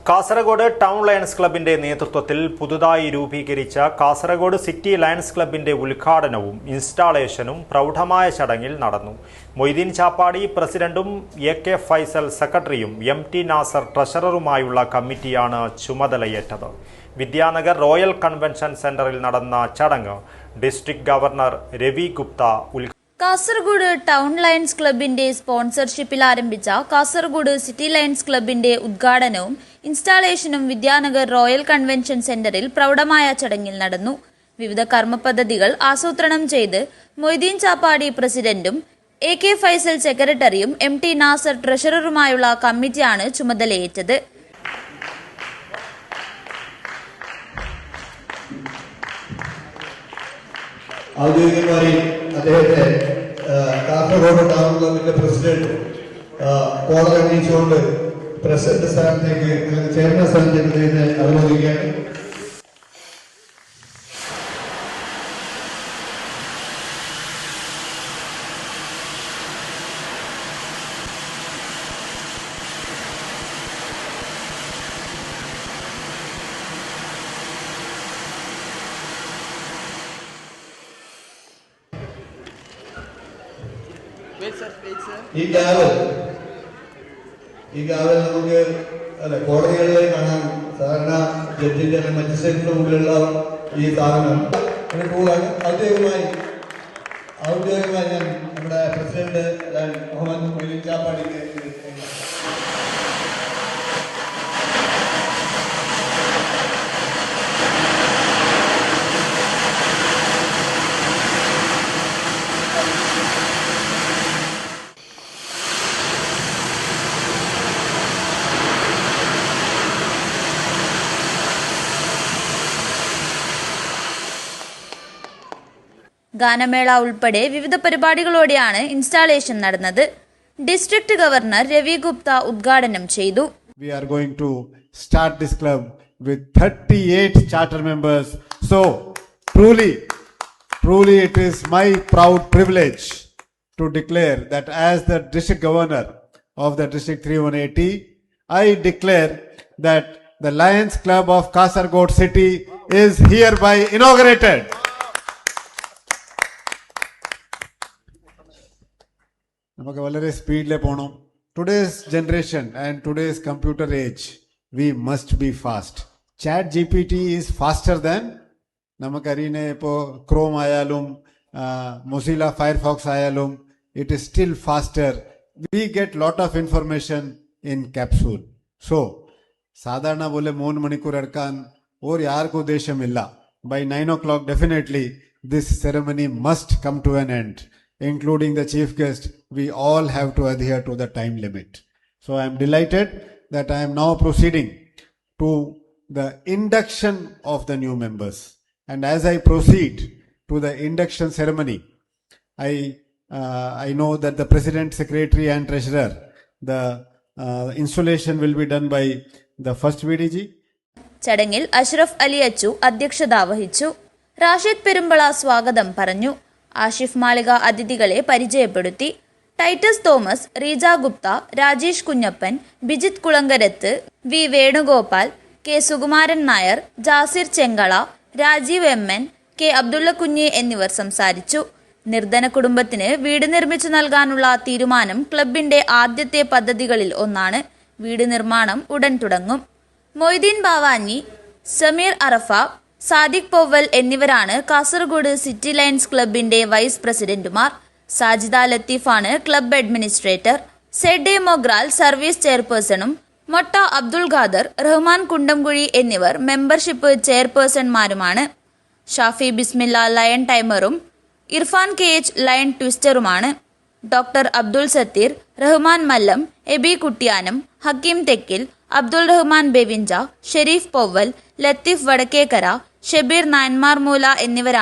Kasaragod town lions ക്ലബിന്റെ നേതൃത്വത്തിൽ പുതുതായി രൂപീകരിച്ച കാസർഗോഡ് സിറ്റി ലയൺസ് ക്ലബിന്റെ ഉദ്ഘാടനവും ഇൻസ്റ്റാളേഷനും പ്രൗഢമായ ചടങ്ങിൽ നടന്നു. മൊയ്തീൻ ചാപ്പാടി പ്രസിഡന്റും AK ഫൈസൽ സെക്രട്ടറിയും MT നാസർ ട്രഷററുമായുള്ള കമ്മിറ്റിയാണ് ചുമതലയേറ്റത്. വിദ്യാനഗർ റോയൽ കൺവെൻഷൻ സെന്ററിൽ നടന്ന ചടങ്ങ് ഡിസ്ട്രിക്ട് ഗവർണർ രവി ഗുപ്ത ഉദ്ഘാടനം. കാസർഗോഡ് ടൗൺ ലയൺസ് ക്ലബിന്റെ സ്പോൺസർഷിപ്പിൽ ആരംഭിച്ച കാസർഗോഡ് സിറ്റി ലയൺസ് ക്ലബിന്റെ ഉദ്ഘാടനവും ഇൻസ്റ്റാളേഷനും വിദ്യാനഗർ റോയൽ കൺവെൻഷൻ സെന്ററിൽ പ്രൗഢമായ ചടങ്ങിൽ നടന്നു. വിവിധ കർമ്മ പദ്ധതികൾ ആസൂത്രണം ചെയ്ത് മൊയ്തീൻ ചാപ്പാടി പ്രസിഡന്റും AK ഫൈസൽ സെക്രട്ടറിയും MT നാസർ ട്രഷററുമായുള്ള കമ്മിറ്റിയാണ് ചുമതലയേറ്റത്. ഔദ്യോഗികമായി അദ്ദേഹത്തെ കാസർഗോഡ് ടൗൺ ക്ലബിന്റെ പ്രസിഡന്റ് കോളർ അണിയിച്ചുകൊണ്ട് പ്രസിഡന്റ് സ്ഥാനത്തേക്ക് ചെയർമാൻ സ്ഥാനത്തേക്ക് അനുമോദിക്കുകയാണ്. ഈ ഗാവൽ നമുക്ക് കോടതികളിൽ കാണാൻ സാധാരണ ജഡ്ജിന്റെ മജിസ്ട്രേറ്റിന്റെ മുമ്പിലുള്ള ഈ സാധനം പോകാൻ ഔദ്യോഗികമായി ഞാൻ നമ്മുടെ പ്രസിഡന്റ് മുഹമ്മദ് മൊയ്തീൻ ചാപ്പാടിക്ക് ഗാനമേള ഉൾപ്പെടെ വിവിധ പരിപാടികളോടെയാണ് ഇൻസ്റ്റാളേഷൻ നടന്നത്. ഡിസ്ട്രിക്ട് ഗവർണർ രവി ഗുപ്ത ഉദ്ഘാടനം ചെയ്തു. We are going to start this club with 38 charter members. So truly it is my proud privilege to declare that as the district governor of the district 3180, I declare that the Lions Club of Kasaragod city is hereby inaugurated. നമുക്ക് വളരെ സ്പീഡിൽ പോകണം. Today's generation and today's computer age we must be fast. Chat GPT is faster than നമുക്കറിയുന്ന ഇപ്പോൾ Chrome ആയാലും Mozilla Firefox ആയാലും it is still faster. We get lot of information in capsule. So സാധാരണ പോലെ 3 മണിക്കൂർ എടുക്കാൻ ഒരു ആർക്കും ഉദ്ദേശമില്ല. By 9 o'clock definitely this ceremony must come to an end. Including the chief guest, we all have to adhere to the time limit. So I am delighted that I am now proceeding to the induction of the new members. And as I proceed to the induction ceremony, I know that the president, secretary and treasurer, the installation will be done by the first VDG. ചടങ്ങിൽ അഷ്റഫ് അലി അച്ചു അധ്യക്ഷത വഹിച്ചു. റാഷിദ് പെരുമ്പള സ്വാഗതം പറഞ്ഞു. ആഷിഫ് മാളിക അതിഥികളെ പരിചയപ്പെടുത്തി. Titus Thomas, Reeja Gupta, Rajesh Kunjappan, Bijith Kulangarath, V Venugopal, K Sukumaran Nair, Jasir Chengala, Rajeev MN, K Abdullakunhi എന്നിവർ സംസാരിച്ചു. നിർധന കുടുംബത്തിന് വീട് നിർമ്മിച്ചു നൽകാനുള്ള തീരുമാനം ക്ലബിന്റെ ആദ്യത്തെ പദ്ധതികളിൽ ഒന്നാണ്. വീട് നിർമ്മാണം ഉടൻ തുടങ്ങും. മൊയ്തീൻ ബാവാനി, സമീർ അറഫ, സാദിഖ് പൗവൽ എന്നിവരാണ് കാസർഗോഡ് സിറ്റി ലയൺസ് ക്ലബിന്റെ വൈസ് പ്രസിഡന്റുമാർ. സാജിദ ലത്തീഫാണ് ക്ലബ് അഡ്മിനിസ്ട്രേറ്റർ. സെഡെ മൊഗ്രാൽ സർവീസ് ചെയർപേഴ്സണും മൊട്ട അബ്ദുൾ ഖാദർ, റഹ്മാൻ കുണ്ടംകുഴി എന്നിവർ മെമ്പർഷിപ്പ് ചെയർപേഴ്സൺമാരുമാണ്. ഷാഫി ബിസ്മില്ല ലയൺ ടൈമറും ഇർഫാൻ KH ലയൺ ട്വിസ്റ്ററുമാണ്. ഡോക്ടർ അബ്ദുൾ സത്തീർ, റഹ്മാൻ മല്ലം, എബി കുട്ടിയാനം, ഹക്കീം തെക്കിൽ, അബ്ദുൾ റഹ്മാൻ ബെവിഞ്ച, ഷെരീഫ് പൗവൽ, ലത്തീഫ് വടക്കേക്കര, ഷബീർ നായന്മാർ മൂല എന്നിവരാണ്